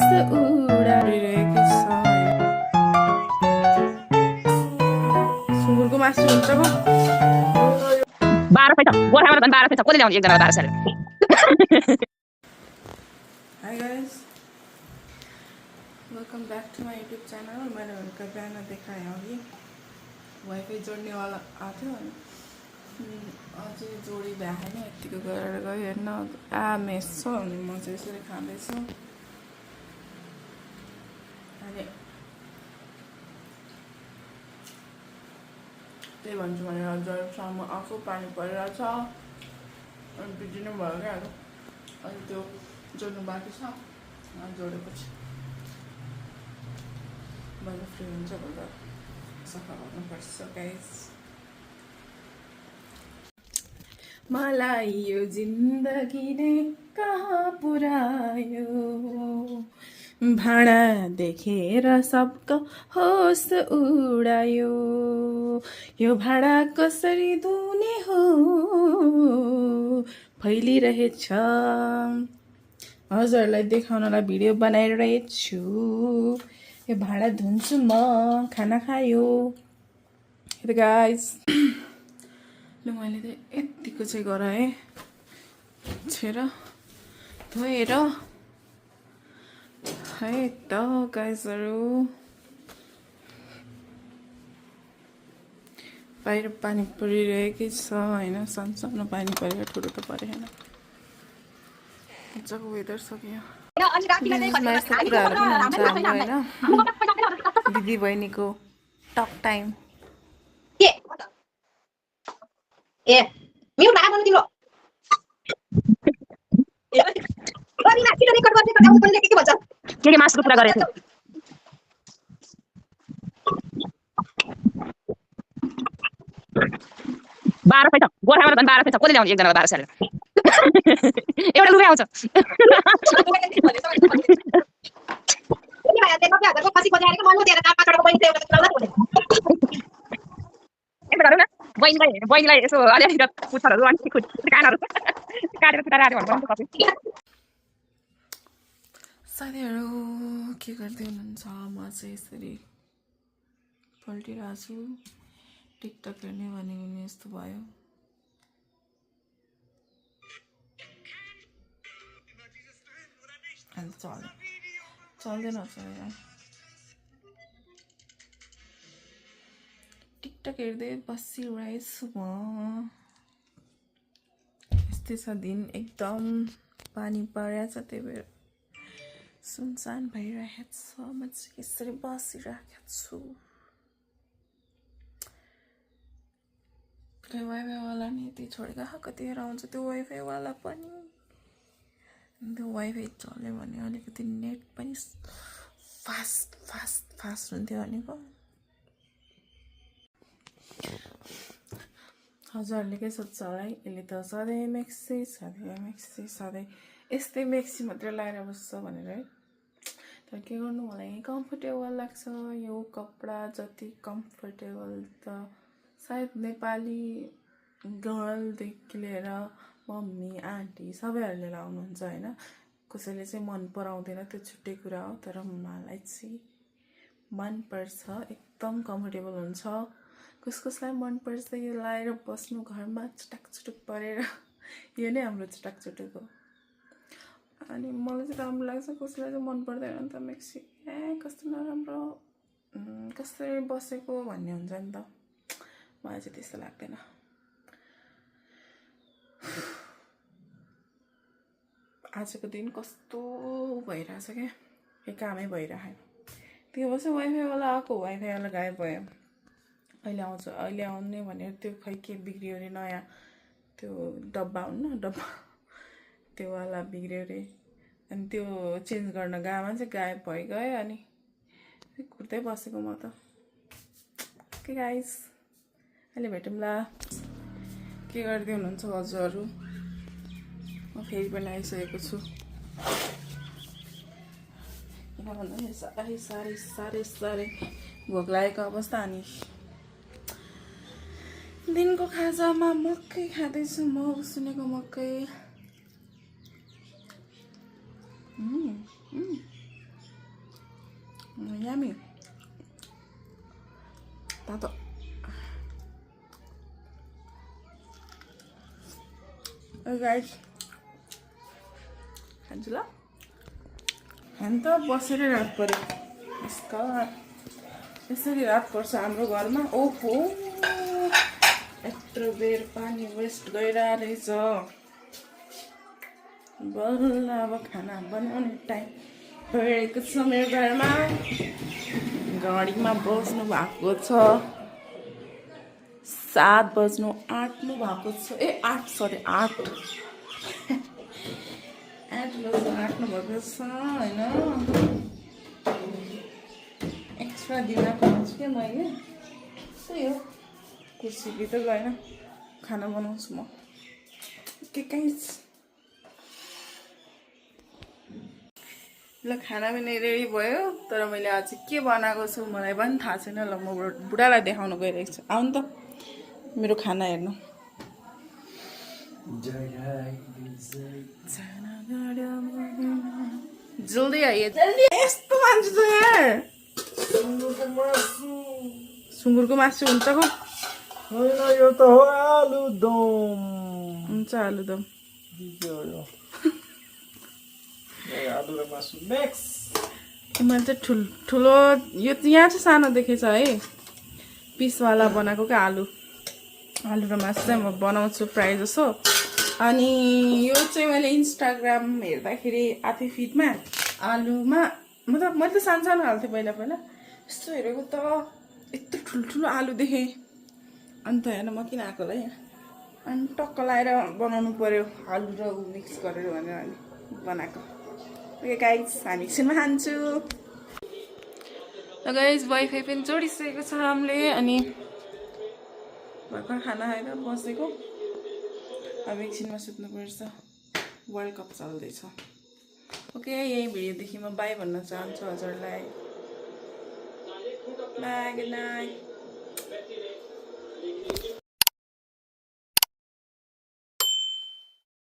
उडाइरहेको छ। सुँगुरको मासु हुन्छ पो 12 पैसा गोर्खामा त 12 पैसा कसले ल्याउने एकजना 12 सय Hi guys, welcome back to my YouTube channel. मैंने उनका बिहान देखाएँ अघि वाइफाई जोड्नेवाला आएको थियो अनि अझै जोडी भ्याएन यतिको गरेर गयो हेर्न मेस छ अनि म चाहिँ यसरी खाँदैछु अनि त्यही भन्छु भने हजुरसम्म आफू पानी परिरहेछ अनि बिजी नै भयो क्या अनि त्यो जोड्नु बाँकी छ जोडेपछि मैले फ्री हुन्छ भन्दा सफा गर्नुपर्छ गाइस। मलाई यो जिन्दगीले कहाँ पुर्यायो भाडा देखेर सबको होस उडायो यो भाडा कसरी धुने हो फैलिरहेछ हजुरहरूलाई देखाउनलाई भिडियो बनाइरहेछु यो भाडा धुन्छु म खाना खायो गाइस ल मैले चाहिँ यतिको चाहिँ गराएँ छेर धोएर है त गाइसहरू बाहिर पानी परिरहेकै छ होइन सानो पानी परेर ठुलो त परेन मजाको वेदर छ कि यस्तो कुराहरू पनि हुन्छ हाम्रो होइन दिदी बहिनीको टक टाइम ए म्युट भएर बोल्नु तिम्रो गरिना छिटो रेकर्ड गर्ने पठाउनु पर्ने के भन्छ के मासको कुरा गरेको 12 पैसा गोर्खामा त 12 पैसा कसले ल्याउने एकजना 12 सय एउटा रुपैयाँ आउँछ के भए त्यो 90,000 को खसी खोजेर मन मुतेर काम पाछडको पैसा एउटा चल्ला बोले यसो गरौँ न बहिनीलाई यसो अलिअलि पुच्छरहरू अनि कानहरू काटेर फुटाएर आयो भन्नु पर्छ साथीहरू के गर्दै हुनुहुन्छ म चाहिँ यसरी पल्टिरहेको छु टिकटक हेर्ने भनेको नि यस्तो भयो अनि चल्दैन टिकटक हेर्दै बसिरहेछु म यस्तै छ दिन एकदम पानी परेछ त्यही भएर सुनसान भइरहेको छ म चाहिँ यसरी बसिरहेको छु वाइफाईवाला नि यति छोडेको कतिखेर आउँछ त्यो वाइफाईवाला पनि त्यो वाइफाई चल्यो भने अलिकति नेट पनि फास्ट हुन्थ्यो भनेको हजुरहरूले के सोध्छ होला है यसले त सधैँ मेक्सी सधैँ यस्तै मेक्सी मात्रै लगाएर बस्छ भनेर है तर के गर्नु मलाई कम्फर्टेबल लाग्छ यो कपडा जति कम्फर्टेबल त सायद नेपाली गर्लदेखि लिएर मम्मी आन्टी सबैहरूले लाउनुहुन्छ होइन कसैले चाहिँ मन पराउँदैन त्यो छुट्टै कुरा हो तर मलाई चाहिँ मनपर्छ एकदम कम्फर्टेबल हुन्छ कसलाई मनपर्छ यो लगाएर बस्नु घरमा चटाक चुटुक परेर यो नै हाम्रो चटाक चुटुक हो अनि मलाई चाहिँ राम्रो लाग्छ कसैलाई चाहिँ मन पर्दैन नि त मेक्सी कस्तो नराम्रो कसरी बसेको भन्ने हुन्छ नि त मलाई चाहिँ त्यस्तो लाग्दैन आजको दिन कस्तो भइरहेछ क्या केही कामै भइरहेन त्यो भएर वाइफाईवाला आएको वाइफाईवाला गायब भयो अहिले आउँछ अहिले आउने भनेर त्यो खै के बिग्रियो अरे नयाँ त्यो डब्बा हुन्न डब्बा त्यो वाला बिग्रियो अरे अनि त्यो चेन्ज गर्न गएमा चाहिँ गायब भइगयो अनि कुर्दै बसेको म त के गाइस अहिले भेटौँला के गर्दै हुनुहुन्छ हजुरहरू म फेरि पनि आइसकेको छु किन भन्दाखेरि साह्रै भोक लागेको अवस्था अनि दिनको खाजामा मकै खाँदैछु म उसिनेको मकै yummy. तातो गाइस खान्छु ल खान त बसेर रात पर्यो यसका यसरी रात पर्छ हाम्रो घरमा ओहो यत्रो बेर पानी वेस्ट गइरहेको रहेछ बल्ल अब खाना बनाउने टाइम भइरहेको छ मेरो घरमा घडीमा बज्नु भएको छ 7 बज्नु आँट्नु भएको छ 8 सरी 8 बज्नु आँट्नु भएको छ होइन एक्स्ट्रा दिन पाउँछु क्या मैले त्यही हो कुर्सी भित्र गएन खाना बनाउँछु म के कहीँ ल खाना पनि रेडी भयो तर मैले आज के बनाएको छु मलाई पनि थाहा छैन ल म बुढालाई देखाउन गइरहेको छु आउनु त मेरो खाना हेर्नु जल्दी आइए जल्दी यस्तो मान्छे छ यार सुँगुरको मासु हुन्छ को होइन यो त हो आलुदम हुन्छ आलुदम आलु र मासु मिक्स मैले चाहिँ ठुलो यो यहाँ चाहिँ सानो देखेछ है पिसवाला बनाएको क्या आलु र मासु चाहिँ म बनाउँछु प्रायः जसो अनि यो चाहिँ मैले इन्स्टाग्राम हेर्दाखेरि आफै फिडमा आलुमा मतलब मैले त सानो सानो हाल्थेँ पहिला यस्तो हेरेको त यत्रो ठुल्ठुलो आलु देखेँ अन्त हेर्न म किन आएको होला यहाँ अनि टक्क लाएर बनाउनु पर्यो आलु र मिक्स गरेर भनेर अनि बनाएको ओके गाइस हामी एकछिनमा खान्छु ल गाइस वाइफाई पनि जोडिसकेको छ हामीले अनि भर्खर खाना खाएर बसेको अब एकछिनमा सुत्नुपर्छ वर्ल्ड कप चल्दैछ ओके यही भिडियोदेखि म बाई भन्न चाहन्छु हजुरलाई बाई गुड नाइट